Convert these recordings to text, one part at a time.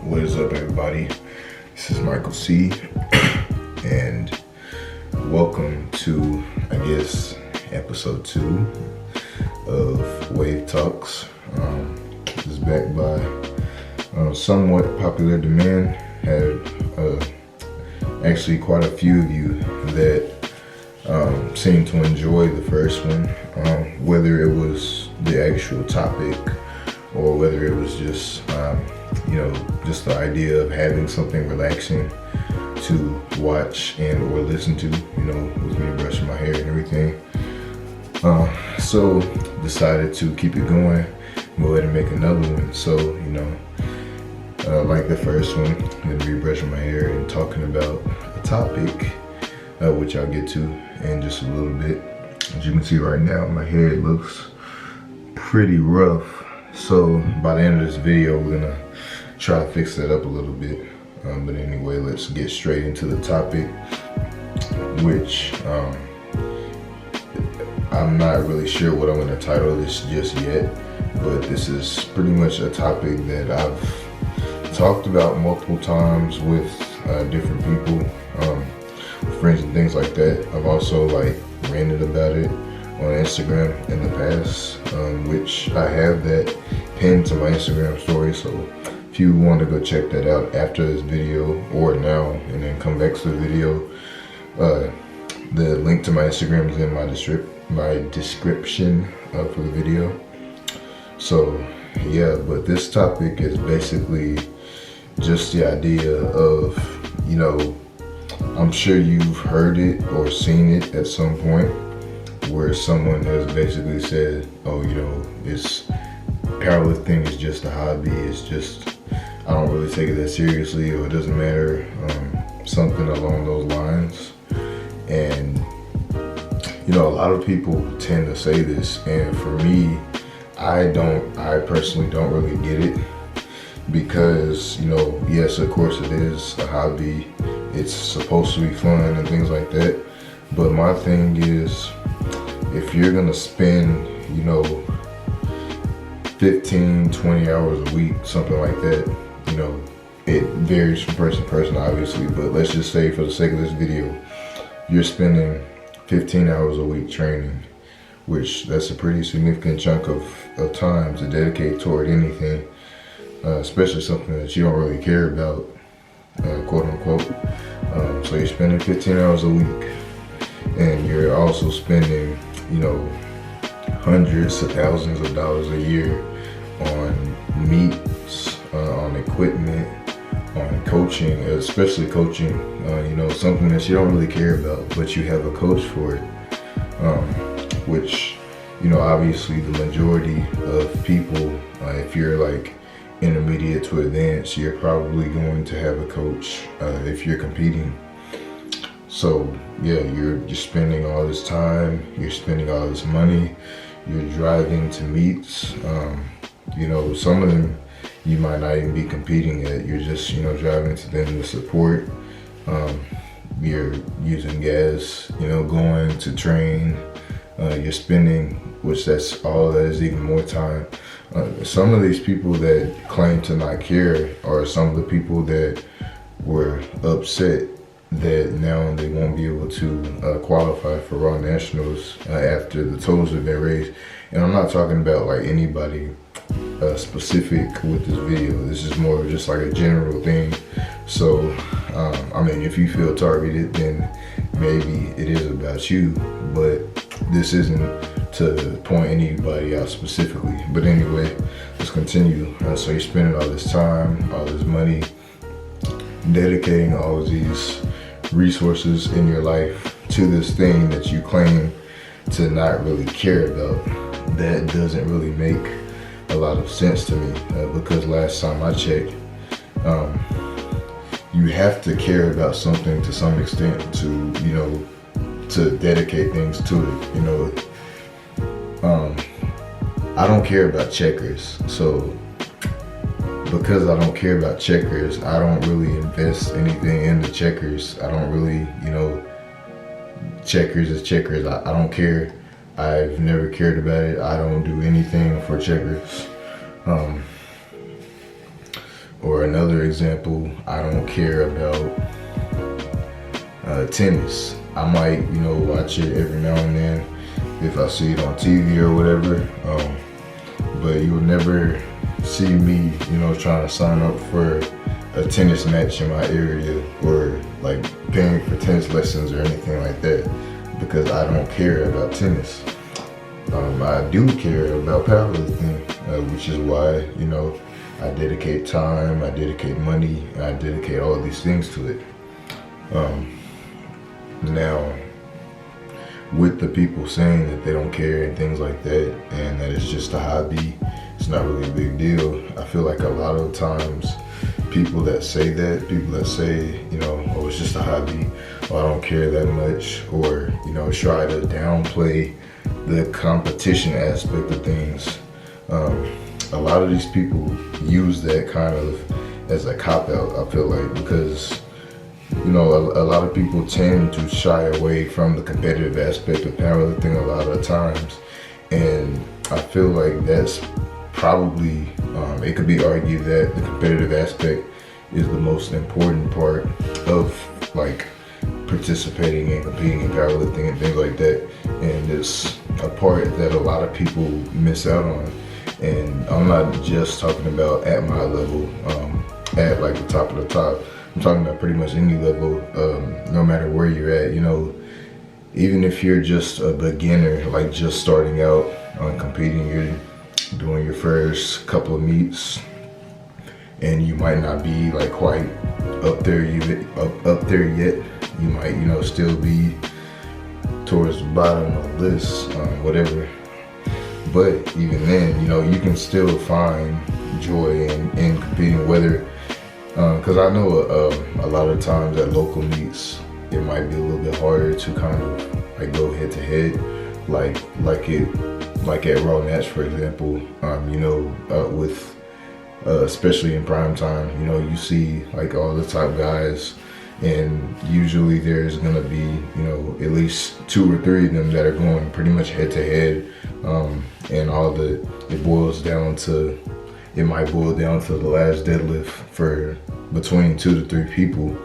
What is up, everybody? This is Michael C. and welcome to, I guess, episode 2 of Wave Talks. This is backed by somewhat popular demand. Had actually quite a few of you that seemed to enjoy the first one, whether it was the actual topic or whether it was just just the idea of having something relaxing to watch and or listen to, with me brushing my hair and everything. So decided to keep it going, go ahead and make another one. So, like the first one, I'm gonna be brushing my hair and talking about a topic, which I'll get to in just a little bit. As you can see right now, my hair looks pretty rough. So by the end of this video, we're gonna try to fix that up a little bit. But anyway, let's get straight into the topic, which I'm not really sure what I'm gonna title this just yet, but this is pretty much a topic that I've talked about multiple times with different people, friends and things like that. I've also ranted about it on Instagram in the past, which I have that pinned to my Instagram story. So if you want to go check that out after this video or now and then come back to the video, the link to my Instagram is in my description for the video. So yeah, but this topic is basically just the idea of, I'm sure you've heard it or seen it at some point, where someone has basically said, it's powerlifting is just a hobby, it's just, I don't really take it that seriously, or it doesn't matter, something along those lines. And a lot of people tend to say this, and for me, I personally don't really get it, because yes, of course it is a hobby, it's supposed to be fun and things like that, but my thing is, if you're gonna spend 15-20 hours a week, something like that, it varies from person to person, obviously, but let's just say for the sake of this video, you're spending 15 hours a week training, which that's a pretty significant chunk of time to dedicate toward anything, especially something that you don't really care about, quote unquote. So you're spending 15 hours a week, and you're also spending hundreds of thousands of dollars a year on meets, on equipment, on coaching, especially coaching, something that you don't really care about, but you have a coach for it, which, obviously the majority of people, if you're intermediate to advanced, you're probably going to have a coach if you're competing. So yeah, you're spending all this time, you're spending all this money, you're driving to meets, some of them you might not even be competing at, you're just driving to them to support, you're using gas, going to train, you're spending, which that's all that is even more time. Some of these people that claim to not care are some of the people that were upset that now they won't be able to qualify for Raw Nationals after the totals have been raised. And I'm not talking about anybody specific with this video. This is more of just a general thing. So, if you feel targeted, then maybe it is about you, but this isn't to point anybody out specifically. But anyway, let's continue. So you're spending all this time, all this money, dedicating all of these resources in your life to this thing that you claim to not really care about. That doesn't really make a lot of sense to me, because last time I checked, you have to care about something to some extent to dedicate things to it. I don't care about checkers, so because I don't care about checkers, I don't really invest anything in the checkers. I don't really, checkers is checkers. I don't care. I've never cared about it. I don't do anything for checkers. Or or another example, I don't care about tennis. I might, watch it every now and then if I see it on TV or whatever. But you'll never see me, trying to sign up for a tennis match in my area or like paying for tennis lessons or anything like that, because I don't care about tennis. I do care about powerlifting, which is why, I dedicate time, I dedicate money, I dedicate all of these things to it. Now, with the people saying that they don't care and things like that, and that it's just a hobby, it's not really a big deal. I feel like a lot of times people that say, oh, it's just a hobby, or I don't care that much, or, try to downplay the competition aspect of things. A lot of these people use that kind of as a cop-out, I feel like, because a lot of people tend to shy away from the competitive aspect of powerlifting a lot of times, and I feel like that's probably, it could be argued that the competitive aspect is the most important part of like participating and competing in powerlifting and things like that, and it's a part that a lot of people miss out on. And I'm not just talking about at my level, at like the top of the top. I'm talking about pretty much any level, no matter where you're at. Even if you're just a beginner, like just starting out on competing, you're doing your first couple of meets, and you might not be like quite up there yet. You might, still be towards the bottom of the list, whatever. But even then, you can still find joy in competing, whether, because I know a lot of times at local meets, it might be a little bit harder to kind of like go head to head, like at Raw Natch, for example, with especially in prime time, you see like all the top guys, and usually there's gonna be, at least 2 or 3 of them that are going pretty much head to head, and it might boil down to the last deadlift for between 2 to 3 people.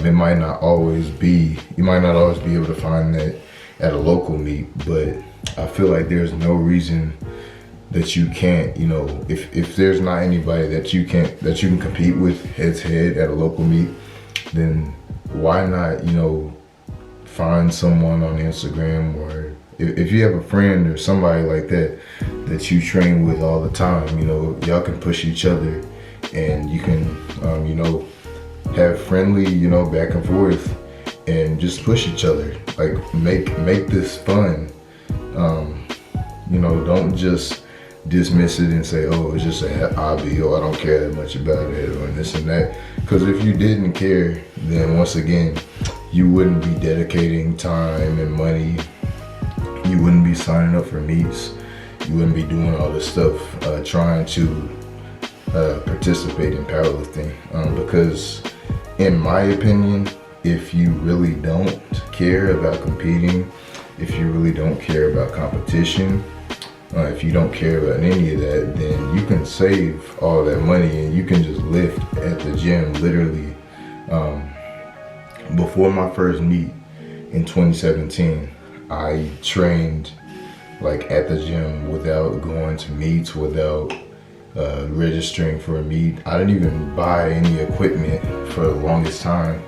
You might not always be able to find that at a local meet, but I feel like there's no reason that you can't, if there's not anybody that you can compete with head to head at a local meet, then why not, find someone on Instagram, or if you have a friend or somebody like that you train with all the time, y'all can push each other, and you can, have friendly, back and forth, and just push each other. Like make this fun. Don't just dismiss it and say, oh, it's just a hobby, or I don't care that much about it, or this and that. Because if you didn't care, then once again, you wouldn't be dedicating time and money. You wouldn't be signing up for meets. You wouldn't be doing all this stuff, trying to participate in powerlifting. Because in my opinion, if you really don't care about competing, if you really don't care about competition, if you don't care about any of that, then you can save all that money and you can just lift at the gym. Literally, before my first meet in 2017, I trained like at the gym without going to meets, without registering for a meet. I didn't even buy any equipment for the longest time,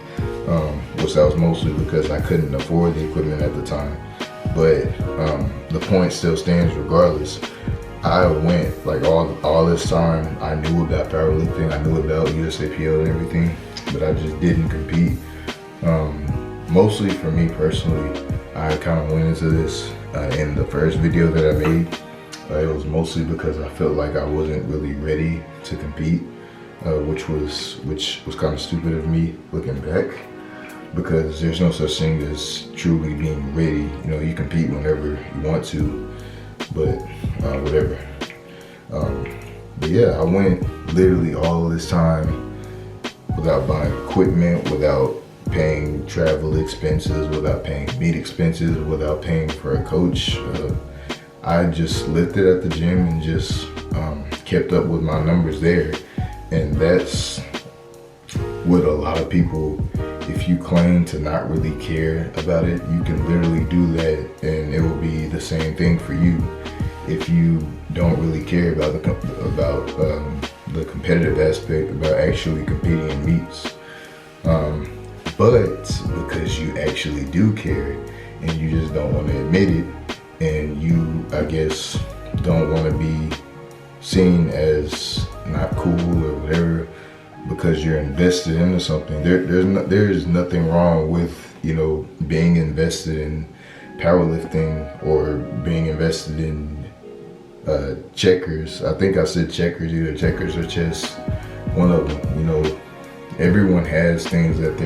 which that was mostly because I couldn't afford the equipment at the time. But the point still stands regardless. I went like all this time. I knew about powerlifting, I knew about USAPL and everything, but I just didn't compete. Mostly for me personally, I kind of went into this in the first video that I made. It was mostly because I felt like I wasn't really ready to compete, which was kind of stupid of me looking back, because there's no such thing as truly being ready. You compete whenever you want to, but whatever. But yeah, I went literally all of this time without buying equipment, without paying travel expenses, without paying meet expenses, without paying for a coach. I just lifted at the gym and just kept up with my numbers there. And that's what a lot of people, if you claim to not really care about it, you can literally do that and it will be the same thing for you if you don't really care about the competitive aspect, about actually competing in meets. But because you actually do care and you just don't want to admit it, and you, I guess, don't want to be seen as not cool or whatever because you're invested into something. There's nothing wrong with, you know, being invested in powerlifting or being invested in checkers. I think I said checkers, either checkers or chess, one of them. You know, everyone has things that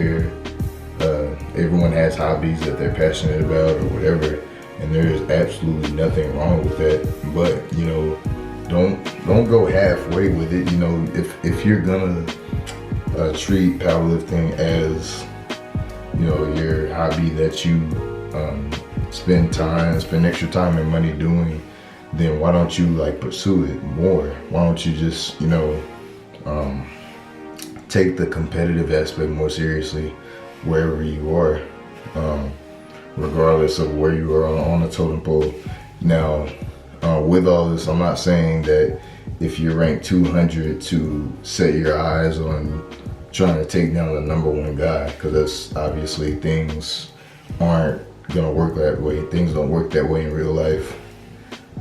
everyone has hobbies that they're passionate about or whatever, and there's absolutely nothing wrong with that. But, you know, don't go halfway with it. You know, if you're gonna treat powerlifting as, you know, your hobby that you spend extra time and money doing, then why don't you like pursue it more? Why don't you just, you know, take the competitive aspect more seriously wherever you are, regardless of where you are on the totem pole. Now, with all this, I'm not saying that if you're ranked 200 to set your eyes on trying to take down the #1 guy, because that's obviously, things aren't gonna work that way. Things don't work that way in real life.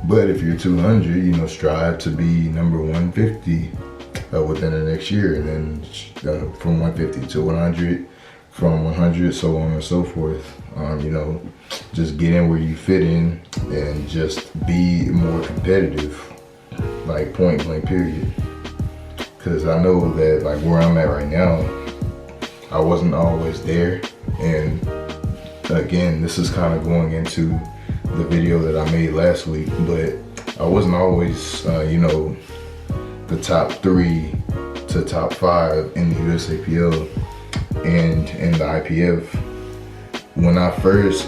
But if you're 200, you know, strive to be number 150 within the next year, and then from 150 to 100, from 100, so on and so forth. You know, just get in where you fit in and just be more competitive, like point blank period. Because I know that, like, where I'm at right now, I wasn't always there. And again, this is kind of going into the video that I made last week, but I wasn't always, you know, the top 3 to top 5 in the USAPL and in the IPF.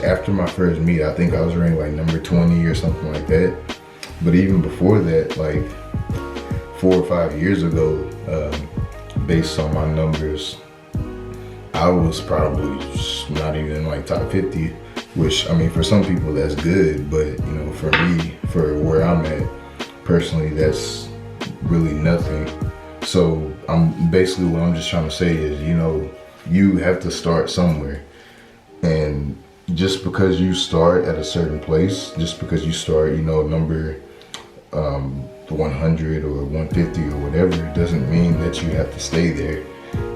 After my first meet, I think I was ranked like number 20 or something like that. But even before that, like 4 or 5 years ago, based on my numbers, I was probably not even like top 50, which, I mean, for some people that's good, but, you know, for me, for where I'm at personally, that's really nothing. So what I'm just trying to say is, you know, you have to start somewhere. And just because you start at a certain place, just because you start, you know, number 100 or 150 or whatever, doesn't mean that you have to stay there.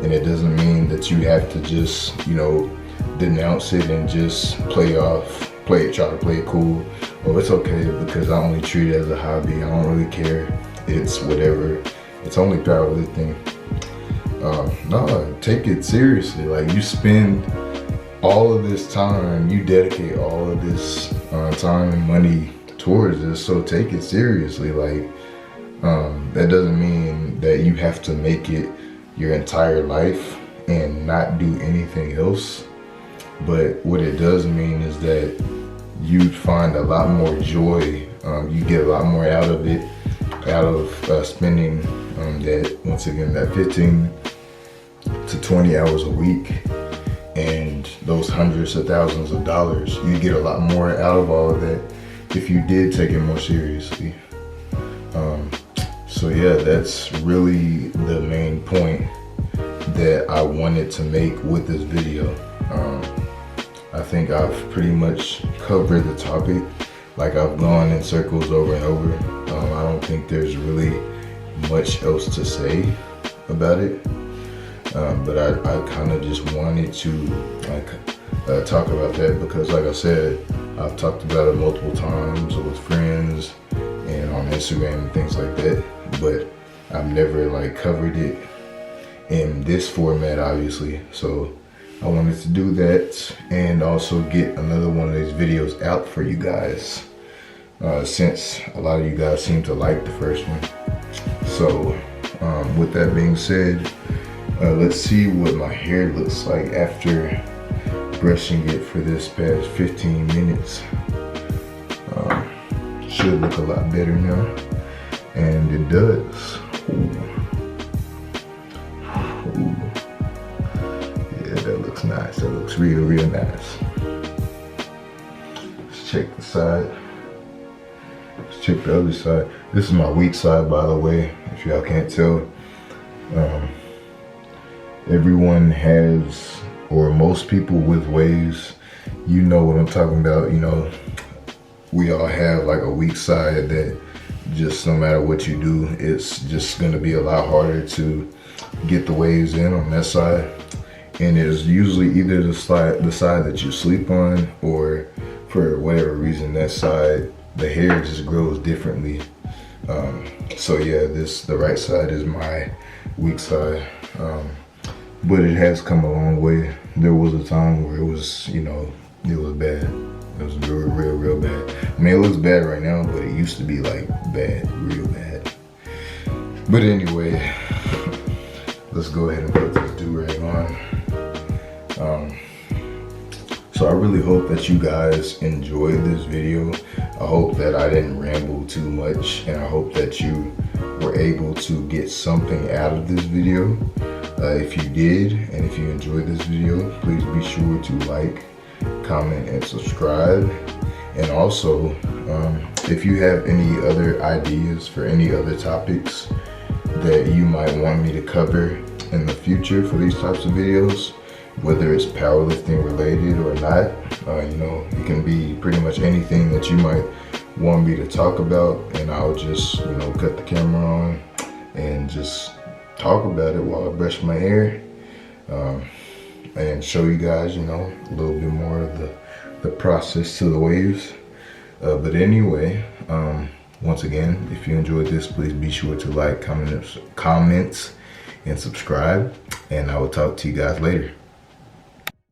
And it doesn't mean that you have to just, you know, denounce it and just try to play it cool. Oh, it's okay because I only treat it as a hobby. I don't really care. It's whatever. It's only powerlifting. No, take it seriously. Like, you spend all of this time, you dedicate all of this time and money towards this, so take it seriously. Like, that doesn't mean that you have to make it your entire life and not do anything else. But what it does mean is that you find a lot more joy. You get a lot more out of it, out of spending that 15 to 20 hours a week, and those hundreds of thousands of dollars. You get a lot more out of all of that if you did take it more seriously. So yeah, that's really the main point that I wanted to make with this video. I think I've pretty much covered the topic. Like, I've gone in circles over and over. I don't think there's really much else to say about it. But I kind of just wanted to talk about that because, like I said, I've talked about it multiple times with friends and on Instagram and things like that. But I've never like covered it in this format, obviously. So I wanted to do that and also get another one of these videos out for you guys, since a lot of you guys seem to like the first one. So with that being said, let's see what my hair looks like after brushing it for this past 15 minutes. Should look a lot better now, and it does. Ooh. nice. That looks real, real nice. Let's check the side. Let's check the other side. This is my weak side, by the way, if y'all can't tell. Everyone has, or most people with waves, you know what I'm talking about. You know, we all have like a weak side that just no matter what you do, it's just gonna be a lot harder to get the waves in on that side. And it's usually either the side that you sleep on, or for whatever reason, that side, the hair just grows differently. So yeah, the right side is my weak side. But it has come a long way. There was a time where it was, you know, it was bad. It was real bad. I mean, it looks bad right now, but it used to be like bad, real bad. But anyway, let's go ahead and put this do-rag on. So I really hope that you guys enjoyed this video. I hope that I didn't ramble too much, and I hope that you were able to get something out of this video. If you did, and if you enjoyed this video, please be sure to like, comment, and subscribe. And also, if you have any other ideas for any other topics that you might want me to cover in the future for these types of videos, whether it's powerlifting related or not, you know, it can be pretty much anything that you might want me to talk about, and I'll just, you know, cut the camera on and just talk about it while I brush my hair, and show you guys, you know, a little bit more of the process to the waves. But anyway, once again, if you enjoyed this, please be sure to like, comment, and subscribe, and I will talk to you guys later.